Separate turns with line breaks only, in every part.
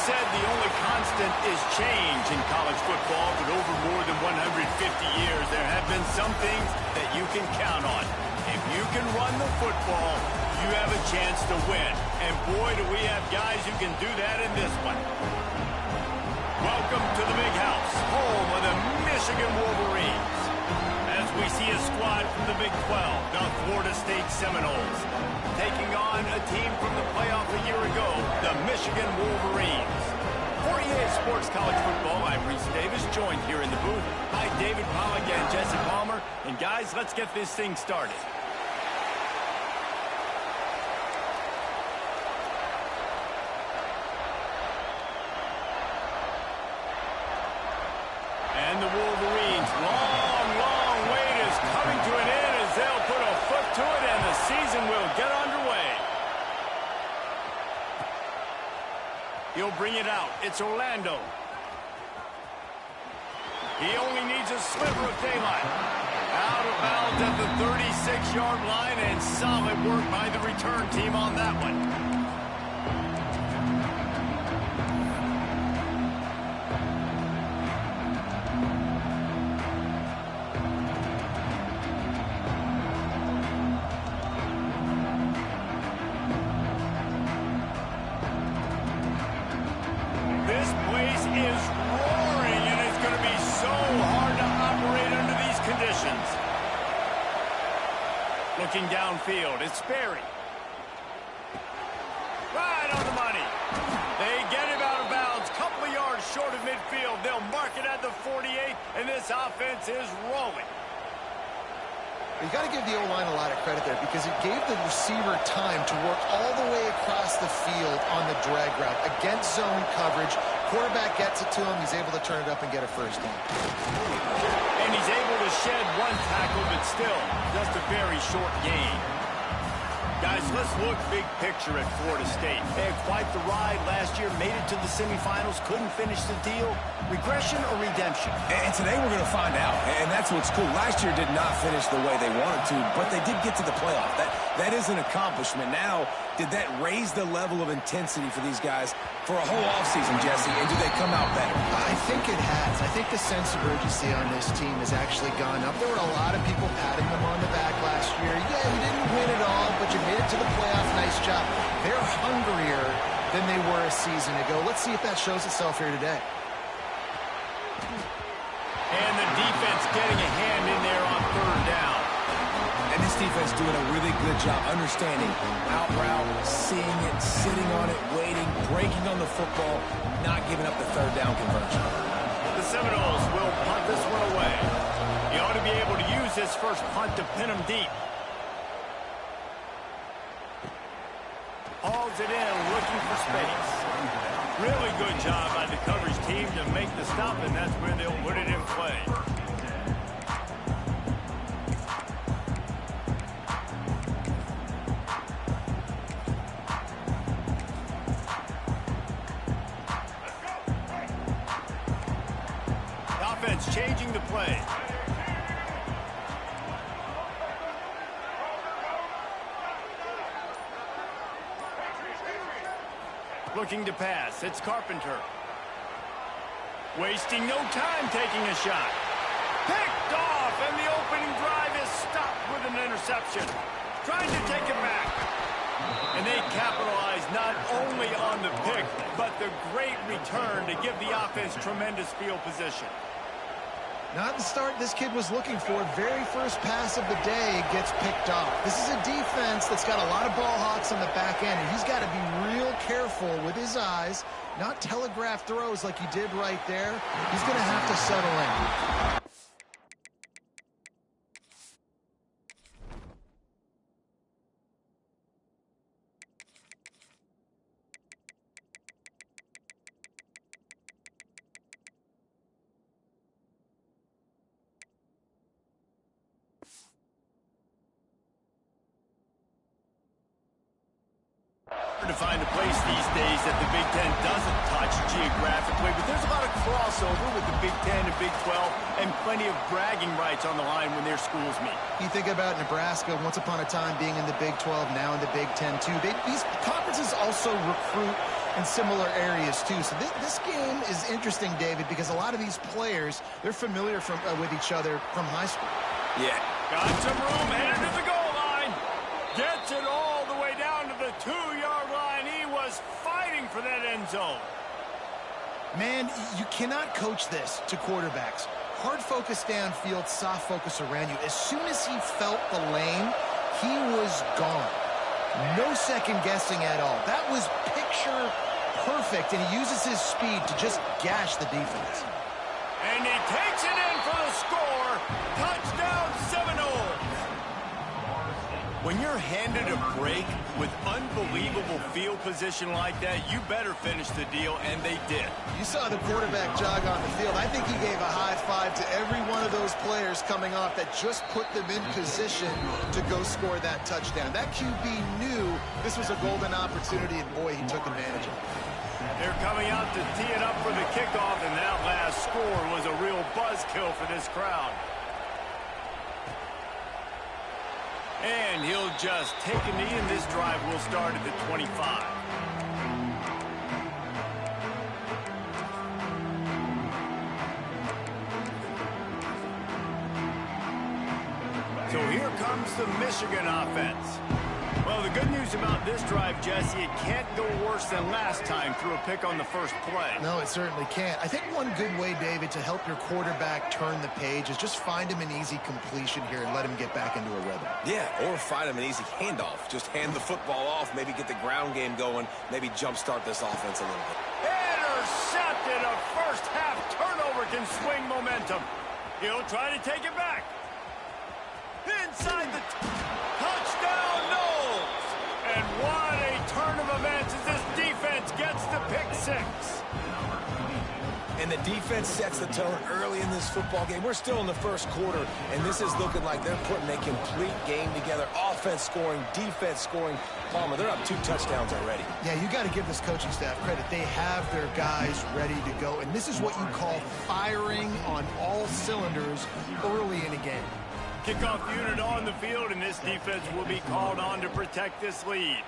said the only constant is change in college football, but over more than 150 years, there have been some things that you can count on. If you can run the football, you have a chance to win. And boy, do we have guys who can do that in this one. Welcome to the Big House, home of the Michigan Wolverines. As we see a squad from the Big 12, the Florida State Seminoles, taking on a team from the playoff a year ago, the Michigan Wolverines. For EA Sports College Football, I'm Reese Davis, joined here in the booth by David Pollack and Jesse Palmer. And guys, let's get this thing started. And the Wolverines, long wait is coming to an end as they'll put a foot to it and the season will get underway. He'll bring it out. It's Orlando. He only needs a sliver of daylight. Out of bounds at the 36-yard line, and solid work by the return team on that one. This place is roaring, and it's going to be so hard to operate under these conditions. Looking downfield, it's Sperry. Right on the money. They get him out of bounds, couple of yards short of midfield. They'll mark it at the 48, and this offense is rolling.
You got to give the O-line a lot of credit there because it gave the receiver time to work all the way across the field on the drag route against zone coverage. Quarterback gets it to him. He's able to turn it up and get a first down.
And he's able to shed one tackle, but still just a very short gain. Guys, let's look big picture at Florida State. They had quite the ride last year, made it to the semifinals, couldn't finish the deal. Regression or redemption?
And today we're going to find out, and that's what's cool. Last year did not finish the way they wanted to, but they did get to the playoff. That is an accomplishment. Now, did that raise the level of intensity for these guys for a whole offseason, Jesse, and do they come out better?
I think it has. I think the sense of urgency on this team has actually gone up. There were a lot of people patting them on the back last year. Yeah, we didn't win it all, but you made it to the playoff. Nice job. They're hungrier than they were a season ago. Let's see if that shows itself here today.
And the defense getting a hand in there on third down.
And this defense doing a really good job understanding out route, seeing it, sitting on it, waiting, breaking on the football, not giving up the third down conversion.
The Seminoles will punt this one away. He ought to be able to use this first punt to pin him deep. Hauls it in, looking for space. Really good job by the coverage team to make the stop, and that's where they'll put it in play. The offense changing the play. Looking to pass. It's Carpenter. Wasting no time taking a shot. Picked off, and the opening drive is stopped with an interception. Trying to take it back. And they capitalize not only on the pick, but the great return to give the offense tremendous field position.
Not the start this kid was looking for. Very first pass of the day gets picked off. This is a defense that's got a lot of ball hawks on the back end, and he's got to be real careful with his eyes, not telegraph throws like he did right there. He's going to have to settle in.
To find a place these days that the Big Ten doesn't touch geographically, but there's a lot of crossover with the Big Ten and Big 12 and plenty of bragging rights on the line when their schools meet.
You think about Nebraska, once upon a time being in the Big 12, now in the Big 10 too. These conferences also recruit in similar areas, too. So this game is interesting, David, because a lot of these players, they're familiar with each other from high school.
Yeah.
Got some room, headed to the goal line. Gets it all the way down to the 2-yard line. He was fighting for that end zone.
Man, you cannot coach this to quarterbacks. Hard focus downfield, soft focus around you. As soon as he felt the lane, he was gone. No second guessing at all. That was picture perfect, and he uses his speed to just gash the defense.
And he takes it in for the score. Touchdown Seminoles. When you're handed a break with unbelievable field position like that, you better finish the deal, and they did.
You saw the quarterback jog on the field. I think he gave a high five to every one of those players coming off that just put them in position to go score that touchdown. That QB knew this was a golden opportunity, and boy, he took advantage of it.
They're coming out to tee it up for the kickoff, and that last score was a real buzzkill for this crowd. And he'll just take a knee, and this drive will start at the 25. So here comes the Michigan offense. Well, the good news about this drive, Jesse, it can't go worse than last time through a pick on the first play.
No, it certainly can't. I think one good way, David, to help your quarterback turn the page is just find him an easy completion here and let him get back into a rhythm.
Yeah, or find him an easy handoff. Just hand the football off, maybe get the ground game going, maybe jumpstart this offense a little bit.
Intercepted. A first-half turnover can swing momentum. He'll try to take it back. Inside the touchdown, Knowles. And what a turn of events as this defense gets the pick six.
And the defense sets the tone early in this football game. We're still in the first quarter, and this is looking like they're putting a complete game together. Offense scoring, defense scoring. Palmer, they're up 2 touchdowns already.
Yeah, you got to give this coaching staff credit. They have their guys ready to go, and this is what you call firing on all cylinders early in a game.
Kickoff unit on the field, and this defense will be called on to protect this lead.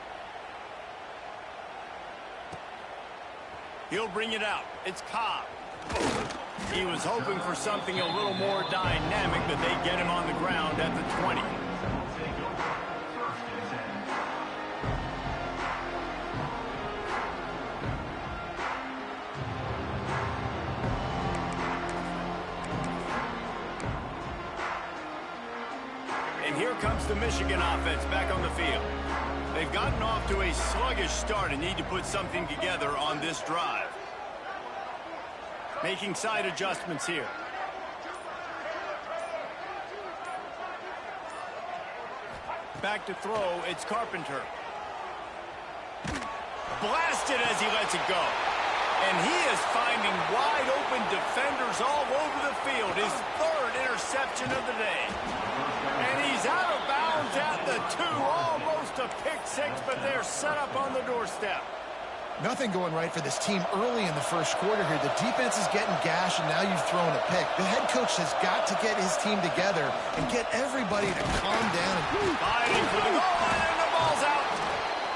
He'll bring it out. It's Cobb. He was hoping for something a little more dynamic, but they get him on the ground at the 20. And here comes the Michigan offense back on the field. They've gotten off to a sluggish start and need to put something together on this drive. Making side adjustments here. Back to throw, it's Carpenter. Blasted as he lets it go. And he is finding wide open defenders all over the field. His 3rd interception of the day. And he's out of bounds at the 2. Almost a pick six, but they're set up on the doorstep.
Nothing going right for this team early in the first quarter here. The defense is getting gashed, and now you've thrown a pick. The head coach has got to get his team together and get everybody to calm down.
Fighting for the goal line, and the ball's out.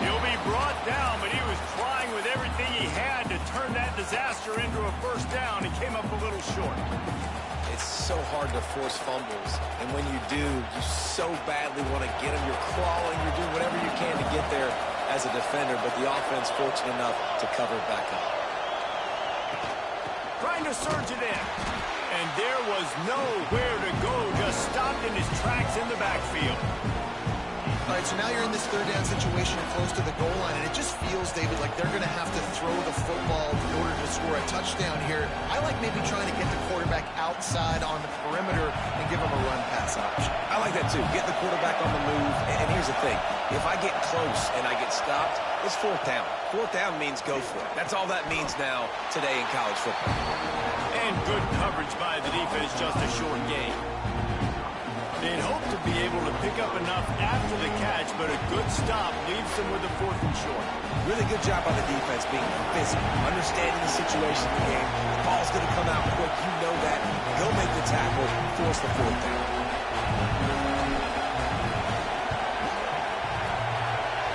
He'll be brought down, but he was trying with everything he had to turn that disaster into a first down and came up a little short.
It's so hard to force fumbles, and when you do, you so badly want to get them. You're crawling, you're doing whatever you can to get there as a defender, but the offense fortunate enough to cover it back up.
Trying to surge it in, and there was nowhere to go, just stopped in his tracks in the backfield.
All right, so now you're in this 3rd down situation and close to the goal line, and it just feels, David, like they're going to have to throw the football in order to score a touchdown here. I like maybe trying to get the quarterback outside on the perimeter and give him a run-pass option.
I like that, too. Get the quarterback on the move, and here's the thing. If I get close and I get stopped, it's 4th down. 4th down means go for it. That's all that means now today in college football.
And good coverage by the defense, just a short gain. They'd hope to be able to pick up enough after the catch, but a good stop leaves them with a 4th and short.
Really good job by the defense being physical, understanding the situation in the game. The ball's going to come out quick. You know that. He'll make the tackle, force the 4th down.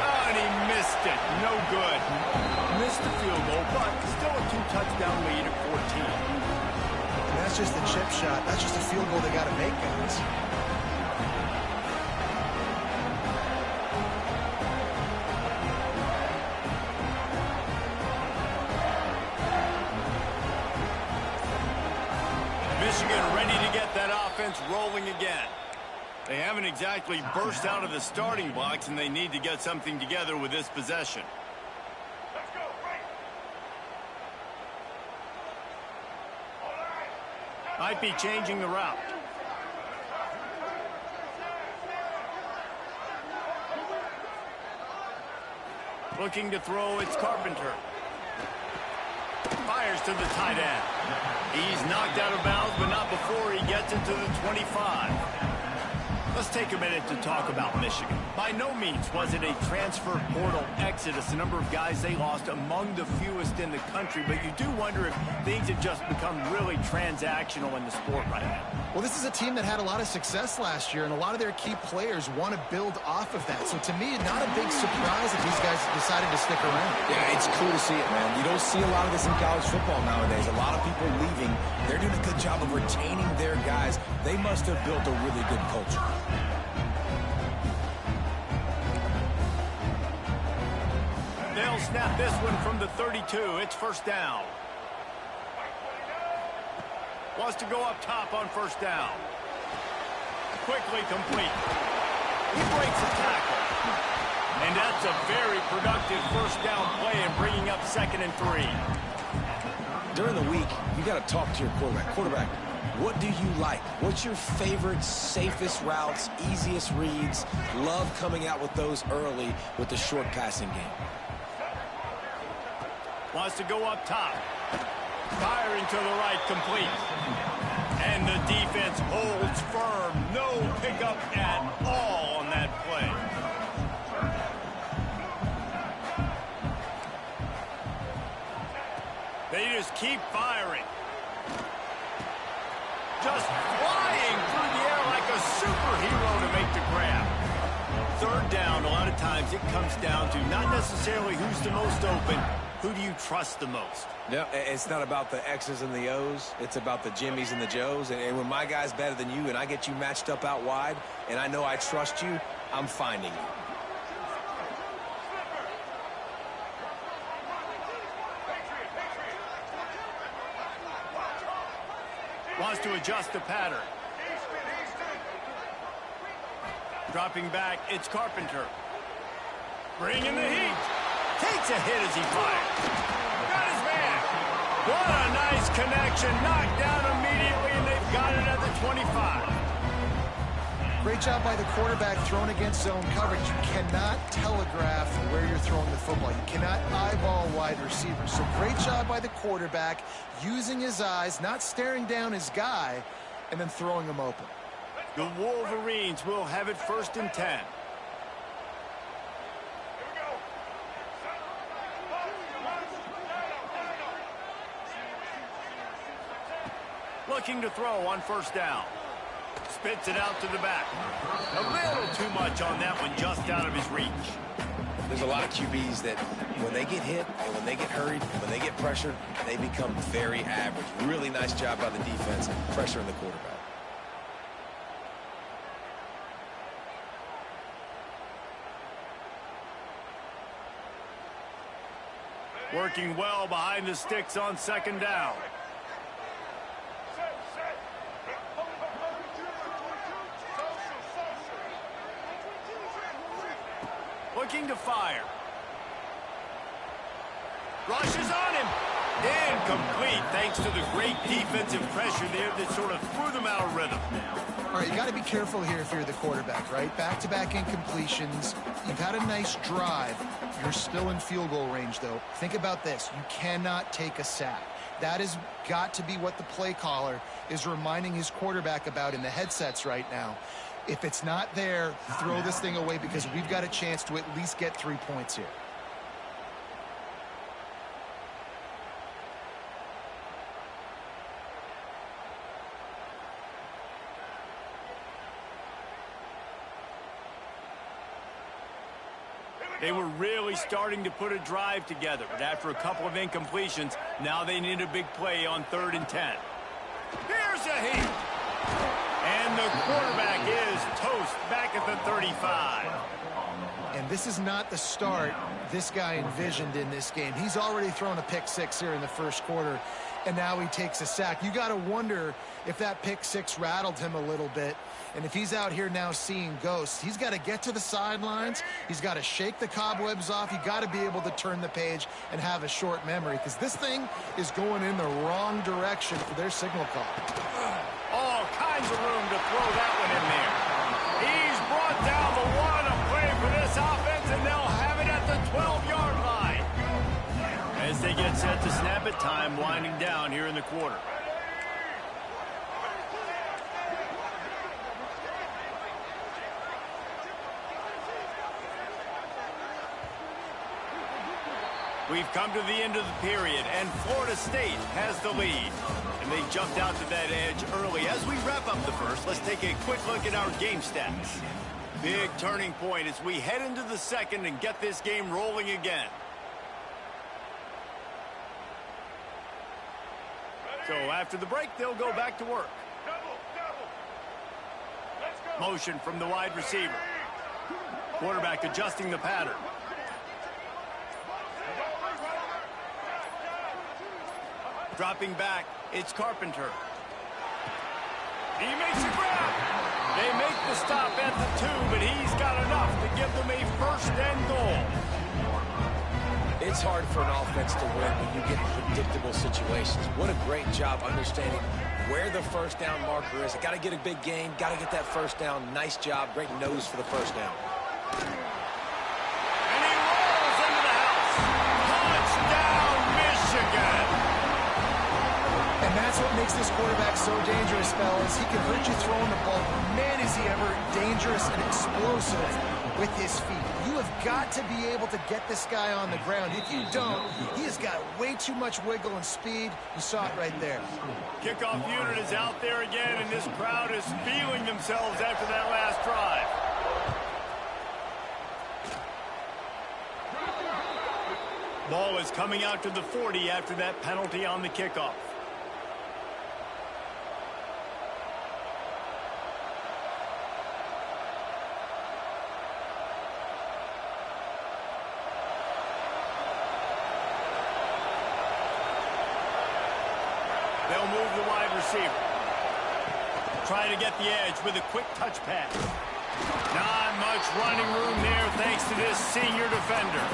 Oh, and he missed it. No good. missed the field goal, but still a 2-touchdown lead at 14.
And that's just the chip shot. That's just a field goal they got to make, guys.
Michigan ready to get that offense rolling again. They haven't exactly burst out of the starting blocks, and they need to get something together with this possession.
Let's go, right.
Might be changing the route. Looking to throw, it's Carpenter. Fires to the tight end. He's knocked out of bounds, but not before he gets it to the 25. Let's take a minute to talk about Michigan. By no means was it a transfer portal exodus. The number of guys they lost among the fewest in the country, but you do wonder if things have just become really transactional in the sport right now.
Well, this is a team that had a lot of success last year, and a lot of their key players want to build off of that. So to me, not a big surprise that these guys decided to stick around.
Yeah, it's cool to see it, man. You don't see a lot of this in college football nowadays. A lot of people leaving. They're doing a good job of retaining their guys. They must have built a really good culture.
They'll snap this one from the 32. It's first down. Wants to go up top on first down. Quickly complete. He breaks a tackle. And that's a very productive first down play and bringing up 2nd and 3.
During the week, you got to talk to your quarterback. Quarterback, what do you like? What's your favorite, safest routes, easiest reads? Love coming out with those early with the short passing game.
Wants to go up top. Firing to the right, complete. And the defense holds firm. No pickup at all on that play. They just keep firing. Just flying through the air like a superhero to make the grab. Third down, a lot of times it comes down to not necessarily who's the most open. Who do you trust the most?
No, it's not about the X's and the O's. It's about the Jimmies and the Joes. And when my guy's better than you and I get you matched up out wide and I know I trust you, I'm finding you.
Wants to adjust the pattern. Dropping back, it's Carpenter. Bringing the heat. Takes a hit as he fires. Got his man. What a nice connection. Knocked down immediately, and they've got it at the 25.
Great job by the quarterback thrown against zone coverage. You cannot telegraph where you're throwing the football. You cannot eyeball wide receivers. So great job by the quarterback using his eyes, not staring down his guy, and then throwing him open.
The Wolverines will have it 1st and 10. Looking to throw on first down. Spits it out to the back. A little too much on that one, just out of his reach.
There's a lot of QBs that when they get hit and when they get hurried, when they get pressured, they become very average. Really nice job by the defense, pressuring the quarterback.
Working well behind the sticks on 2nd down. Looking to fire. Rushes on him. Incomplete, thanks to the great defensive pressure there that sort of threw them out of rhythm.
All right, you got to be careful here if you're the quarterback, right? Back-to-back incompletions. You've had a nice drive. You're still in field goal range, though. Think about this. You cannot take a sack. That has got to be what the play caller is reminding his quarterback about in the headsets right now. If it's not there, throw this thing away because we've got a chance to at least get 3 points here.
Here we
They were really starting to put a drive together, but after a couple of incompletions, now they need a big play on 3rd and 10. Here's a heat. And the quarterback is toast back at the 35.
And this is not the start this guy envisioned in this game. He's already thrown a pick six here in the first quarter, and now he takes a sack. You got to wonder if that pick six rattled him a little bit. And if he's out here now seeing ghosts, he's got to get to the sidelines. He's got to shake the cobwebs off. You got to be able to turn the page and have a short memory, because this thing is going in the wrong direction for their signal call.
All kinds of room to throw that one in there. He's brought down the one. A play for this offense, and they'll have it at the 12-yard line. As they get set to snap it, time winding down here in the quarter. We've come to the end of the period, and Florida State has the lead. And they jumped out to that edge early. As we wrap up the first, let's take a quick look at our game stats. Big turning point as we head into the second and get this game rolling again. So after the break, they'll go back to work. Motion from the wide receiver. Quarterback adjusting the pattern. Dropping back, it's Carpenter. He makes a grab. They make the stop at the 2, but he's got enough to give them a 1st and goal.
It's hard for an offense to win when you get in predictable situations. What a great job understanding where the 1st down marker is. Got to get a big gain, got to get that 1st down. Nice job, great nose for the 1st down.
And he rolls into the house. Touchdown, Michigan.
And that's what makes this quarterback so dangerous, fellas. He can hurt you throwing the ball. Man, is he ever dangerous and explosive with his feet. You have got to be able to get this guy on the ground. If you don't, he has got way too much wiggle and speed. You saw it right there.
Kickoff unit is out there again, and this crowd is feeling themselves after that last drive. Ball is coming out to the 40 after that penalty on the kickoff. They'll move the wide receiver. Trying to get the edge with a quick touch pass. Not much running room there thanks to this senior defender.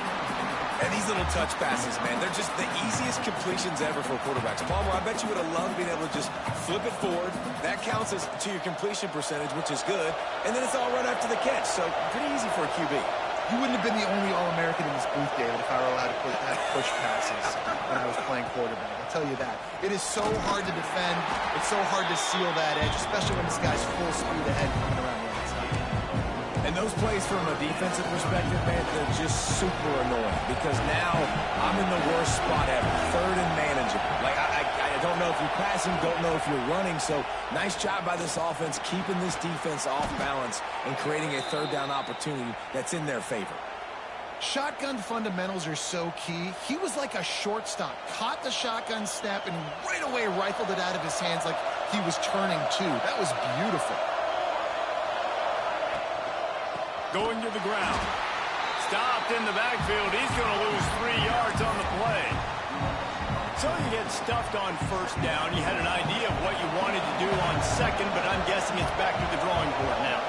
And these little touch passes, man, they're just the easiest completions ever for quarterbacks. Palmer, I bet you would have loved being able to just flip it forward. That counts as to your completion percentage, which is good. And then it's all right after the catch, so pretty easy for a QB.
You wouldn't have been the only All-American in this booth, David, if I were allowed to have push passes when I was playing quarterback. I'll tell you that. It is so hard to defend. It's so hard to seal that edge, especially when this guy's full speed ahead coming around the outside.
And those plays from a defensive perspective, man, they're just super annoying because now I'm in the worst spot ever. 3rd and manageable. Like, I don't know if you're passing, don't know if you're running. So nice job by this offense keeping this defense off balance and creating a 3rd down opportunity that's in their favor.
Shotgun fundamentals are so key. He was like a shortstop. Caught the shotgun snap and right away rifled it out of his hands like he was turning two. That was beautiful.
Going to the ground. Stopped in the backfield. He's going to lose 3 yards on the play. So you get stuffed on 1st down. You had an idea of what you wanted to do on 2nd, but I'm guessing it's back to the drawing board now.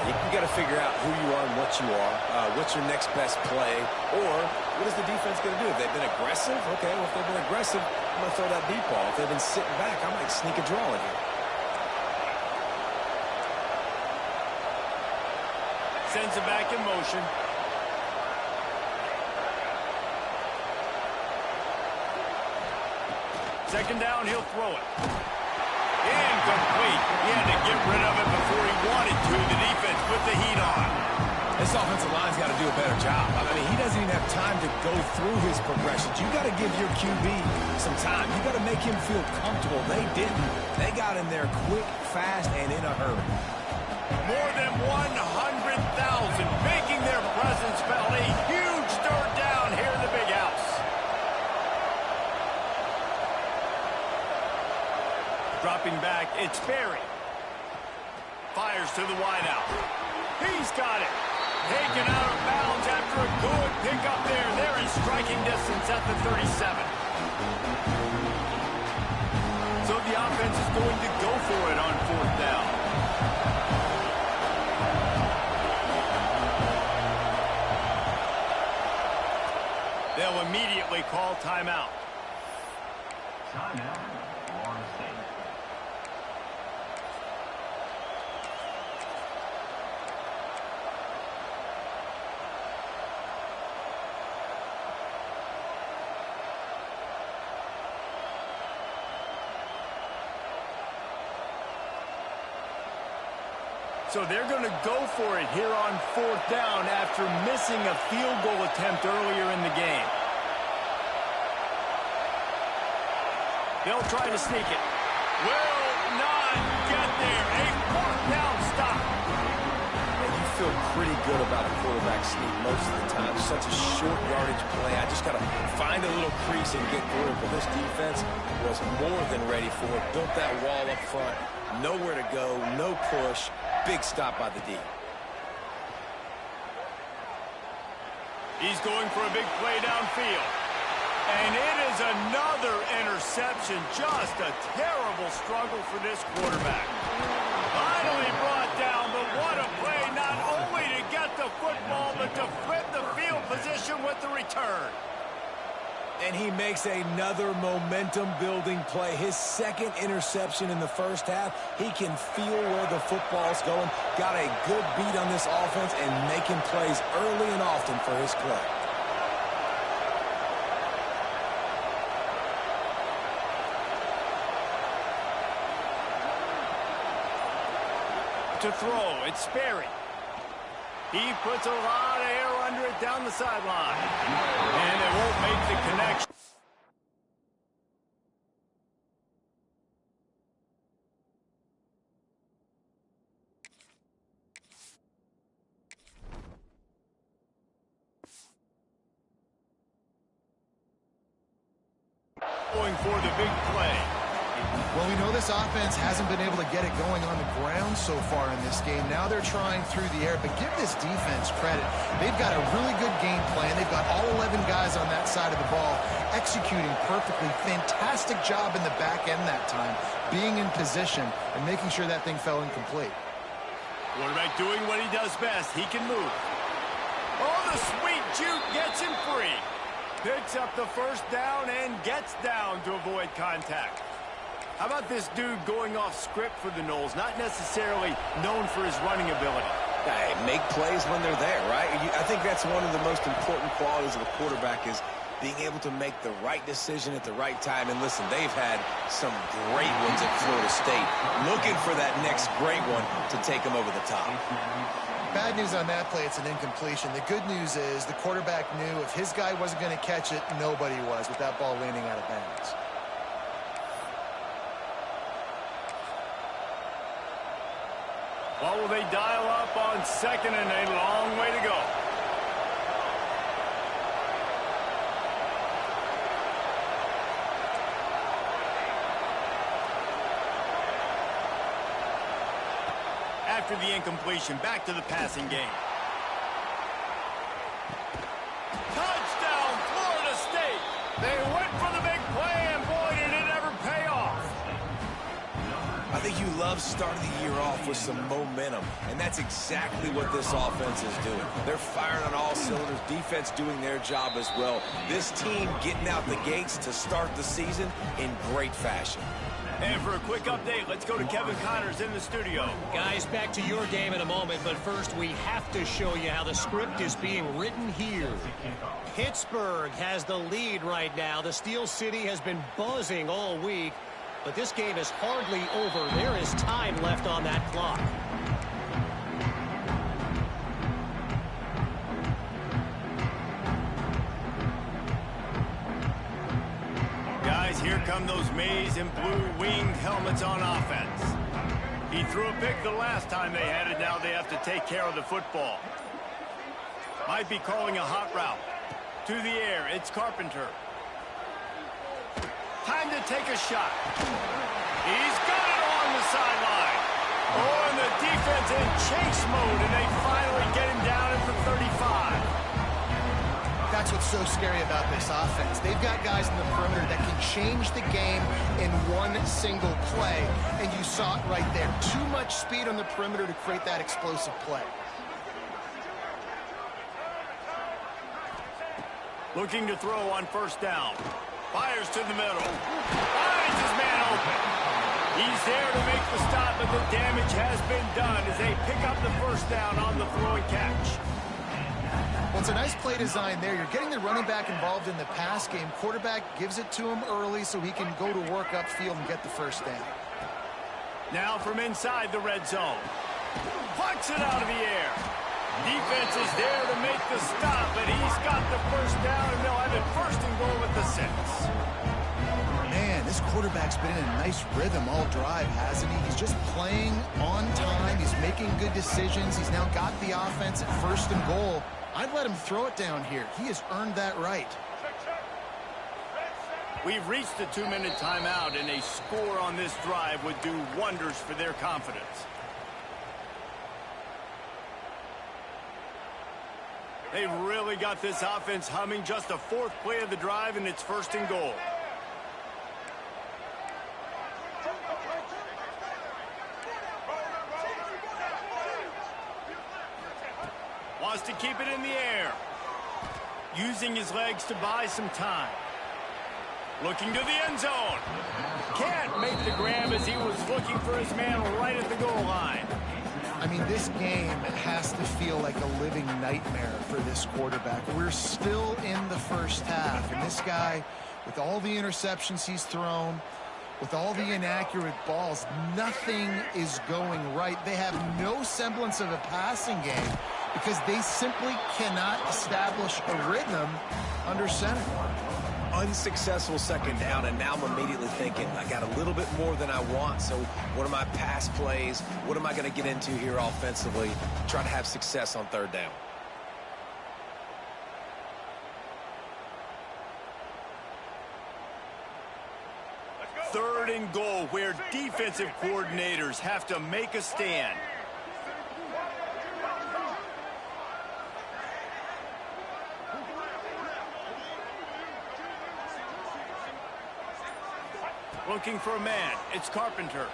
Yeah, you got to figure out who you are and what you are. What's your next best play? Or what is the defense going to do? If they've been aggressive, okay, well, if they've been aggressive, I'm going to throw that deep ball. If they've been sitting back, I might sneak a draw in here.
Sends it back in motion. Second down, he'll throw it. Incomplete. He had to get rid of it before he wanted to. The defense put the heat on.
This offensive line's got to do a better job. I mean, he doesn't even have time to go through his progressions. You got to give your QB some time. You got to make him feel comfortable. They didn't. They got in there quick, fast, and in a hurry.
More than 100,000 making their presence felt. A huge Dropping back, it's Berry. Fires to the wideout. He's got it. Taken out of bounds after a good pickup there. They're in striking distance at the 37. So the offense is going to go for it on 4th down. They'll immediately call timeout.
Timeout, Florida State.
So they're going to go for it here on 4th down after missing a field goal attempt earlier in the game. They'll try to sneak it. Will not get there. A 4th down stop.
And you feel pretty good about a quarterback sneak most of the time. Such a short yardage play. I just got to find a little crease and get through it. But this defense was more than ready for it. Built that wall up front. Nowhere to go. No push. Big stop by the D.
He's going for a big play downfield. And it is another interception. Just a terrible struggle for this quarterback. Finally brought down, but what a play, not only to get the football, but to flip the field position with the return.
And he makes another momentum-building play. His second interception in the first half. He can feel where the football's going. Got a good beat on this offense and making plays early and often for his club.
To throw, it's Sperry. He puts a lot of air under it down the sideline. And it won't make the connection. Going for the big play.
Well, we know this offense hasn't been able to get it going on the ground so far in this game. Now they're trying through the air, but give this defense credit. They've got a really good game plan. They've got all 11 guys on that side of the ball executing perfectly. Fantastic job in the back end that time, being in position and making sure that thing fell incomplete.
Quarterback doing what he does best. He can move. Oh, the sweet juke gets him free. Picks up the first down and gets down to avoid contact. How about this dude going off script for the Noles? Not necessarily known for his running ability.
Hey, make plays when they're there, right? I think that's one of the most important qualities of a quarterback is being able to make the right decision at the right time. And listen, they've had some great ones at Florida State. Looking for that next great one to take them over the top.
Bad news on that play, it's an incompletion. The good news is the quarterback knew if his guy wasn't going to catch it, nobody was with that ball landing out of bounds.
What will they dial up on second and a long way to go? After the incompletion, back to the passing game. Touchdown, Florida State! They went for the big play, and boy, did it ever pay off.
I think you love starting the year off with some momentum, and that's exactly what this offense is doing. They're firing on all cylinders, defense doing their job as well. This team getting out the gates to start the season in great fashion.
And for a quick update, let's go to Kevin Connors in the studio.
Guys, back to your game in a moment, but first we have to show you how the script is being written here. Pittsburgh has the lead right now. The Steel City has been buzzing all week, but this game is hardly over. There is time left on that clock.
Guys, here come those maize and blue winged helmets on offense. He threw a pick the last time they had it. Now they have to take care of the football. Might be calling a hot route. To the air, it's Carpenter. Time to take a shot. He's got in chase mode, and they finally get him down at the 35.
That's what's so scary about this offense. They've got guys in the perimeter that can change the game in one single play, and you saw it right there. Too much speed on the perimeter to create that explosive play.
Looking to throw on first down. Fires to the middle. Finds his man open. He's there to make the stop, but the damage has been done as they pick up the first down on the throw and catch.
Well, it's a nice play design there. You're getting the running back involved in the pass game. Quarterback gives it to him early so he can go to work upfield and get the first down.
Now from inside the red zone. Plucks it out of the air. Defense is there to make the stop, but he's got the first down, and they'll have it first and goal at the 6.
Man, this quarterback's been in a nice rhythm all drive, hasn't he? He's just playing on time. He's making good decisions. He's now got the offense at first and goal. I'd let him throw it down here. He has earned that right.
We've reached the 2-minute timeout, and a score on this drive would do wonders for their confidence. They've really got this offense humming. Just a 4th play of the drive, and it's first and goal. Wants to keep it in the air. Using his legs to buy some time. Looking to the end zone. Can't make the grab as he was looking for his man right at the goal line.
I mean, this game has to feel like a living nightmare for this quarterback. We're still in the first half, and this guy, with all the interceptions he's thrown, with all the inaccurate balls, nothing is going right. They have no semblance of a passing game because they simply cannot establish a rhythm under center.
Unsuccessful second down, and now I'm immediately thinking, I got a little bit more than I want, so what are my pass plays? What am I going to get into here offensively? Try to have success on third down.
Third and goal, where defensive coordinators have to make a stand. Looking for a man. It's Carpenter.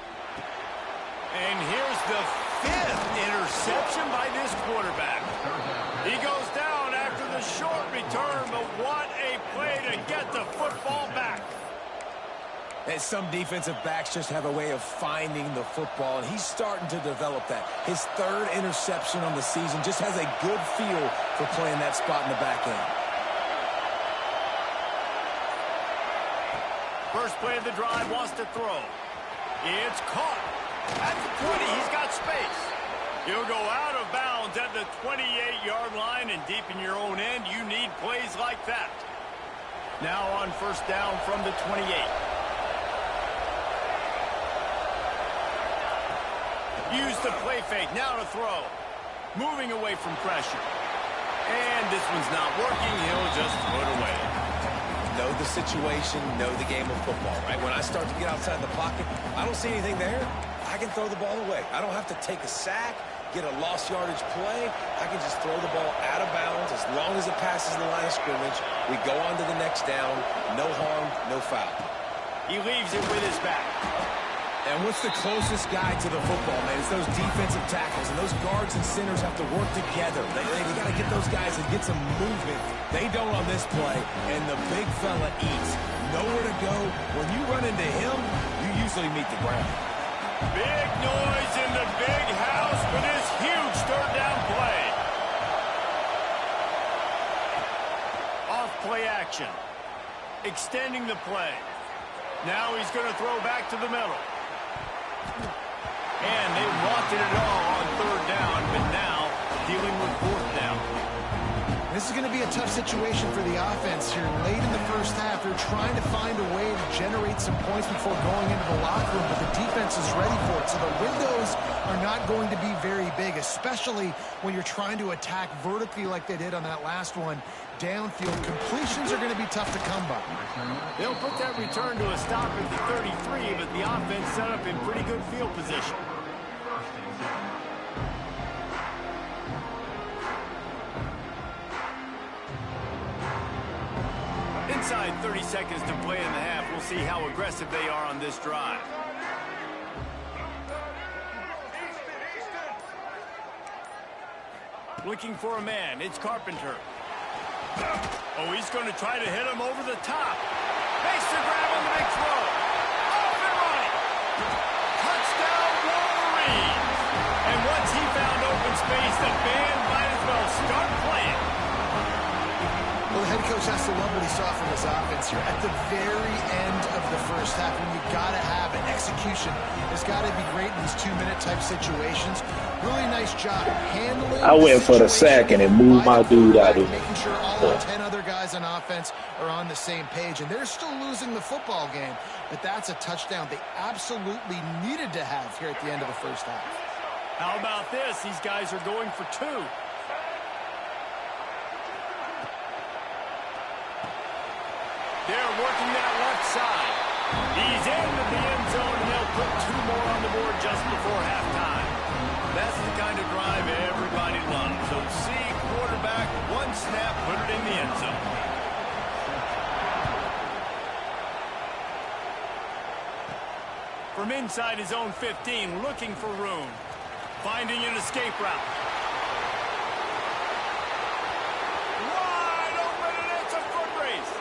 And here's the 5th interception by this quarterback. He goes down after the short return, but what a play to get the football back.
And some defensive backs just have a way of finding the football, and he's starting to develop that. His 3rd interception on the season, just has a good feel for playing that spot in the back end.
First play of the drive, wants to throw. It's caught. At the 20, he's got space. He'll go out of bounds at the 28-yard line, and deep in your own end, you need plays like that. Now on first down from the 28. Use the play fake, now to throw. Moving away from pressure. And this one's not working, he'll just throw it away.
Know the situation, know the game of football, right? When I start to get outside the pocket, I don't see anything there. I can throw the ball away. I don't have to take a sack, get a lost yardage play. I can just throw the ball out of bounds as long as it passes the line of scrimmage. We go on to the next down. No harm, no foul.
He leaves it with his back.
And what's the closest guy to the football, man? It's those defensive tackles, and those guards and centers have to work together. They got to get those guys and get some movement. They don't on this play, and the big fella eats. Nowhere to go. When you run into him, you usually meet the ground.
Big noise in the big house for this huge third down play. Off play action. Extending the play. Now he's going to throw back to the middle. And they wanted it all on third down, but now dealing with fourth down.
This is going to be a tough situation for the offense here. Late in the first half, they're trying to find a way to generate some points before going into the locker room, but the defense is ready for it. So the windows are not going to be very big, especially when you're trying to attack vertically like they did on that last one. Downfield completions are going to be tough to come by.
They'll put that return to a stop at the 33, but the offense set up in pretty good field position. Inside 30 seconds to play in the half. We'll see how aggressive they are on this drive. Looking for a man. It's Carpenter. Oh, he's going to try to hit him over the top. Makes the grab on the big throw. Off and running. Touchdown, Wolverines. And once he found open space, the band might as well start playing.
Well, the head coach has to love what he saw from his offense here. At the very end of the first half, when you got to have an execution, it's got to be great in these two-minute type situations. Really nice job handling.
I went for the sack and it moved my dude out of it.
Making sure all 10 other guys on offense are on the same page, and they're still losing the football game. But that's a touchdown they absolutely needed to have here at the end of the first half.
How about this? These guys are going for two. They're working that left side. He's into the end zone, and they'll put two more on the board just before halftime. That's the kind of drive everybody loves. So see quarterback, one snap, put it in the end zone. From inside his own 15, looking for room. Finding an escape route. Wide open, and it's a foot race.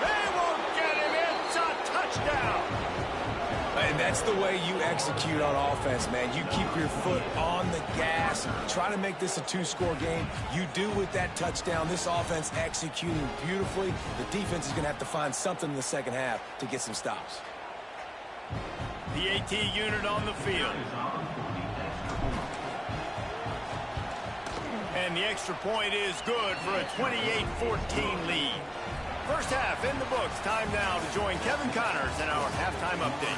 They won't get him. It's a touchdown.
And that's the way you execute on offense, man. You keep your foot on the gas. Try to make this a two-score game. You do with that touchdown. This offense executing beautifully. The defense is going to have to find something in the second half to get some stops.
The AT unit on the field. And the extra point is good for a 28-14 lead. First half in the books. Time now to join Kevin Connors in our halftime update.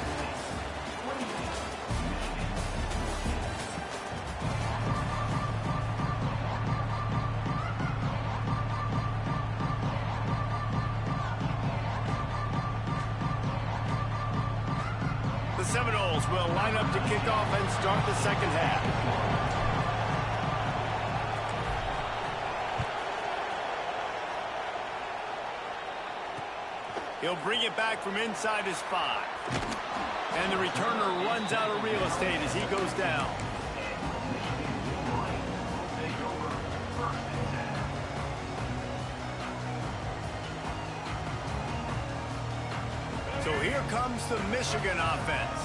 The Seminoles will line up to kick off and start the second half. He'll bring it back from inside his 5. And the returner runs out of real estate as he goes down. So here comes the Michigan offense.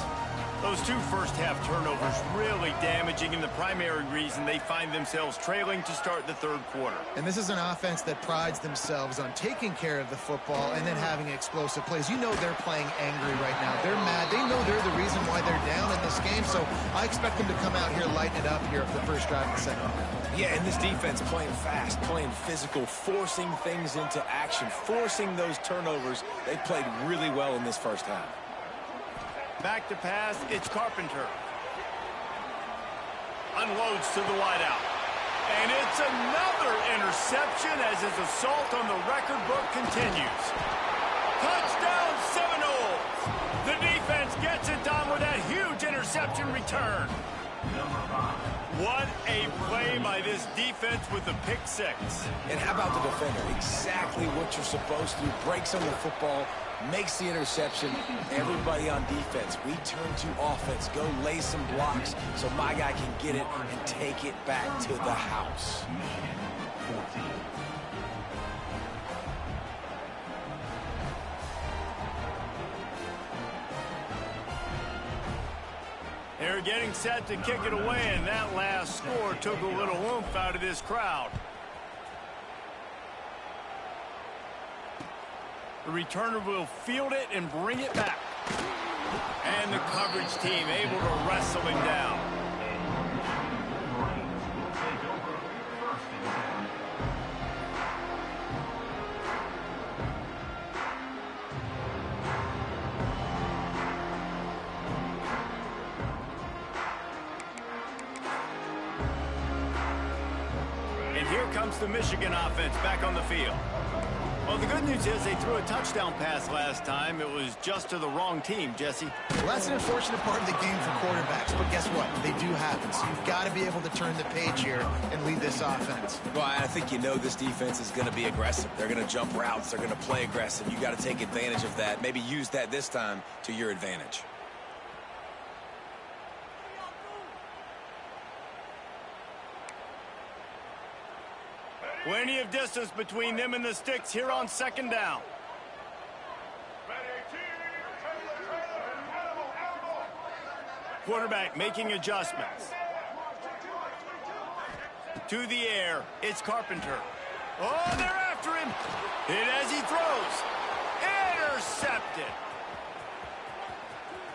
Those two first-half turnovers really damaging, and the primary reason they find themselves trailing to start the third quarter.
And this is an offense that prides themselves on taking care of the football and then having explosive plays. You know they're playing angry right now. They're mad. They know they're the reason why they're down in this game, so I expect them to come out here, lighten it up here for the first drive of the second half.
Yeah, and this defense playing fast, playing physical, forcing things into action, forcing those turnovers. They played really well in this first half.
Back to pass, it's Carpenter. Unloads to the wideout. And it's another interception as his assault on the record book continues. Touchdown Seminoles! The defense gets it done with that huge interception return. What a play by this defense with the pick 6.
And how about the defender? Exactly what you're supposed to do. Breaks on the football, makes the interception. Everybody on defense, we turn to offense. Go lay some blocks so my guy can get it and take it back to the house.
They're getting set to kick it away, and that last score took a little oomph out of this crowd. The returner will field it and bring it back. And the coverage team able to wrestle him down. And here comes the Michigan offense back on the field. Well, the good news is they threw a touchdown pass last time. It was just to the wrong team, Jesse.
Well, that's an unfortunate part of the game for quarterbacks, but guess what? They do happen, so you've got to be able to turn the page here and lead this offense.
Well, I think you know this defense is going to be aggressive. They're going to jump routes. They're going to play aggressive. You got to take advantage of that. Maybe use that this time to your advantage.
Plenty of distance between them and the sticks here on second down. Quarterback making adjustments. To the air, it's Carpenter. Oh, they're after him. Hit as he throws. Intercepted.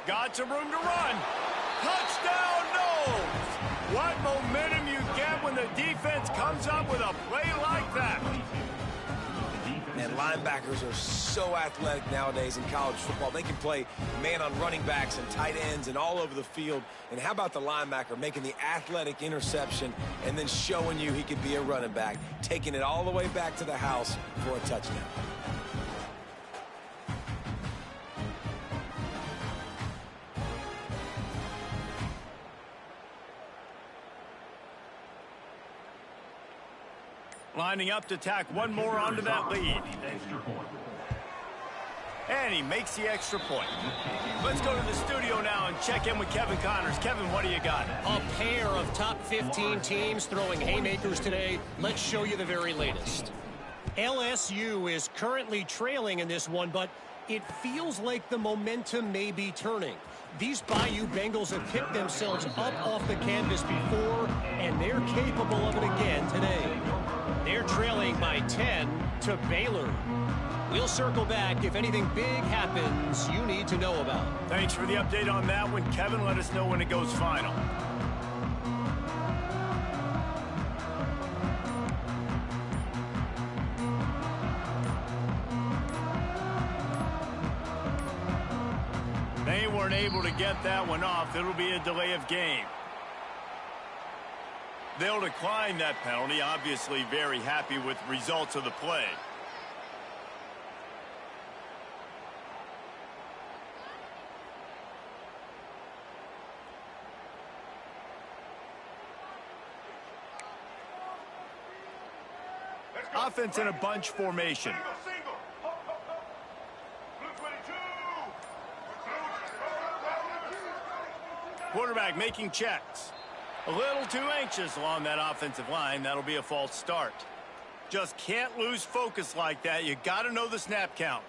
Got some room to run. Touchdown, no! What momentum you get when the defense comes up with a play like that.
And linebackers are so athletic nowadays in college football. They can play man on running backs and tight ends and all over the field. And how about the linebacker making the athletic interception and then showing you he could be a running back, taking it all the way back to the house for a touchdown.
Lining up to tack one more onto that lead. And he makes the extra point. Let's go to the studio now and check in with Kevin Connors. Kevin, what do you got?
A pair of top 15 teams throwing haymakers today. Let's show you the very latest. LSU is currently trailing in this one, but it feels like the momentum may be turning. These Bayou Bengals have picked themselves up off the canvas before, and they're capable of it again today. They're trailing by 10 to Baylor. We'll circle back if anything big happens you need to know about.
Thanks for the update on that one, Kevin. Let us know when it goes final. They weren't able to get that one off. It'll be a delay of game. They'll decline that penalty, obviously very happy with the results of the play. Offense in a bunch formation. Quarterback making checks. A little too anxious along that offensive line. That'll be a false start. Just can't lose focus like that. You got to know the snap count.